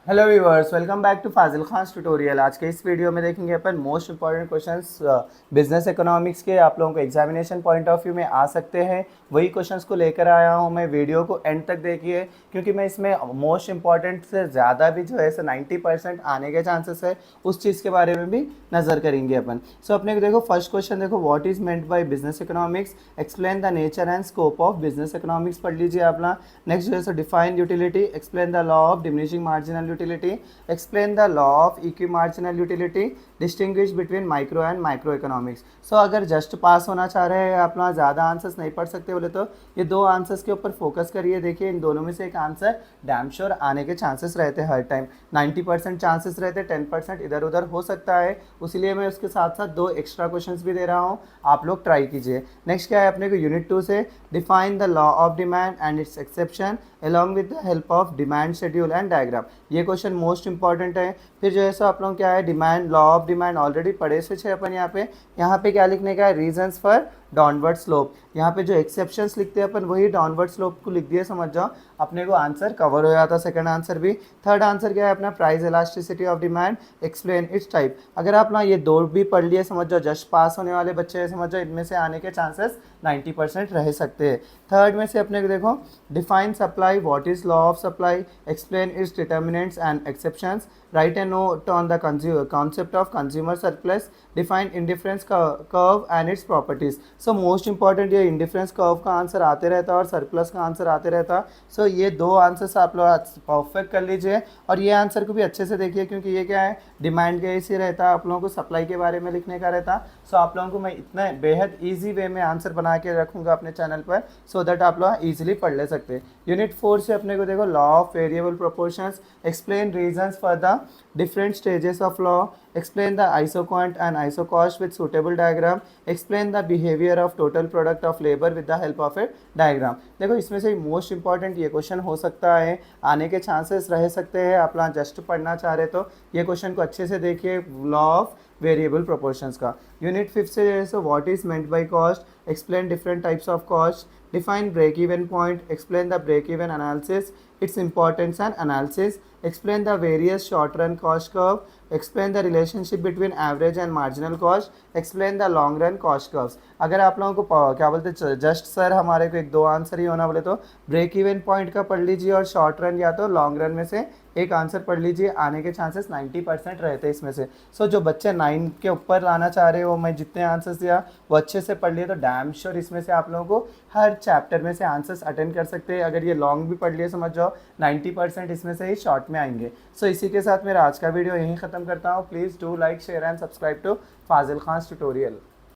Hello viewers, welcome back to Fazil Khan's tutorial. आज के इस वीडियो में देखेंगे अपन most important questions business economics के, आप लोगों को एग्जामिनेशन पॉइंट ऑफ व्यू में आ सकते हैं। वही क्वेश्चंस को लेकर आया हूं मैं। वीडियो को एंड तक देखिए क्योंकि मैं इसमें मोस्ट इंपॉर्टेंट से ज़्यादा भी जो है 90% आने के चांसेस है, उस चीज़ के बारे में भी नज़र करेंगे अपन। सो अपने को देखो, फर्स्ट क्वेश्चन देखो, what is meant by business economics, explain the nature and scope of business economics पढ़ लीजिए अपना। नेक्स्ट जो है define utility, explain the law of diminishing marginal utility, explain the law of equimarginal utility, distinguish between micro and macro economics। सो अगर just पास होना चाह रहे हैं अपना, ज़्यादा आंसर्स नहीं पढ़ सकते बोले तो ये दो आंसर्स के ऊपर फोकस करिए। देखिए इन दोनों में से एक आंसर डैम श्योर आने के चांसेस रहते हैं हर टाइम। 90% चांसेस रहते हैं, 10% इधर उधर हो सकता है, उसीलिए मैं उसके साथ साथ दो एक्स्ट्रा क्वेश्चंस भी दे रहा हूँ, आप लोग ट्राई कीजिए। नेक्स्ट क्या है अपने को, यूनिट 2 से define the law of demand and it's exception along with the help of demand schedule and diagram। ये क्वेश्चन मोस्ट इंपॉर्टेंट है। फिर जो है सो आप लोग क्या है, demand, law of demand already पढ़े से छे अपन। यहाँ पे क्या लिखने का है, रीजंस फॉर डाउनवर्ड स्लोप। यहाँ पे जो एक्सेप्शंस लिखते हैं अपन वही डाउनवर्ड स्लोप को लिख दिए, समझ जाओ अपने को आंसर कवर हो जाता। सेकंड आंसर भी। थर्ड आंसर क्या है अपना, price elasticity of demand, explain it's type. अगर आप ना ये दो भी पढ़ लिए, समझ जाओ जस्ट पास होने वाले बच्चे हैं, समझ जाओ इनमें से आने के चांसेस 90% रह सकते हैं। थर्ड में से अपने को देखो, define supply, what is law of supply, explain it's determinants and exceptions, right A note on the concept of consumer surplus, define indifference curve and its properties। So most important ये indifference curve का answer आते रहता है और surplus का answer आते रहता। सो ये दो आंसर्स आप लोग परफेक्ट कर लीजिए और ये आंसर को भी अच्छे से देखिए क्योंकि ये क्या है, डिमांड के इसी रहता है, आप लोगों को सप्लाई के बारे में लिखने का रहता। सो आप लोगों को मैं इतना बेहद ईजी वे में आंसर बना के रखूँगा अपने चैनल पर, सो दैट आप लोग ईजिली पढ़ ले सकते हैं। यूनिट 4 से अपने को देखो, law of variable proportions, explain reasons for the different stages of law, explain the isoquant and isocost with suitable diagram, explain the behavior of total product of labor with the help of a diagram। देखो इसमें से most important ये question हो सकता है, आने के chances रह सकते हैं। आप लोग जस्ट पढ़ना चाह रहे तो ये क्वेश्चन को अच्छे से देखिए, लॉ ऑफ वेरिएबल प्रोपोर्शंस का। यूनिट 5 से जैसे what is meant by cost, explain different types of cost, define break even point, explain the break even analysis, its importance and analysis, explain the various short run cost curve, explain the relationship between average and marginal cost, explain the long run cost curves। अगर आप लोगों को क्या बोलते हैं, just sir हमारे को एक दो आंसर ही होना बोले तो ब्रेक इवन पॉइंट का पढ़ लीजिए और शॉर्ट रन या तो लॉन्ग रन में से एक आंसर पढ़ लीजिए, आने के चांसेस 90% रहते हैं इसमें से। सो जो बच्चे 9 के ऊपर लाना चाह रहे हो, मैं जितने आंसर्स दिया वो अच्छे से पढ़ लिए तो डैम श्योर इसमें से आप लोगों को हर चैप्टर में से आंसर्स अटेंड कर सकते हैं। अगर ये लॉन्ग भी पढ़ लिए, समझ जाओ 90% इसमें से ही शॉर्ट में आएंगे। सो इसी के साथ मेरा आज का वीडियो यहीं ख़त्म करता हूँ। Please do like, share and subscribe to Fazil Khan's tutorial.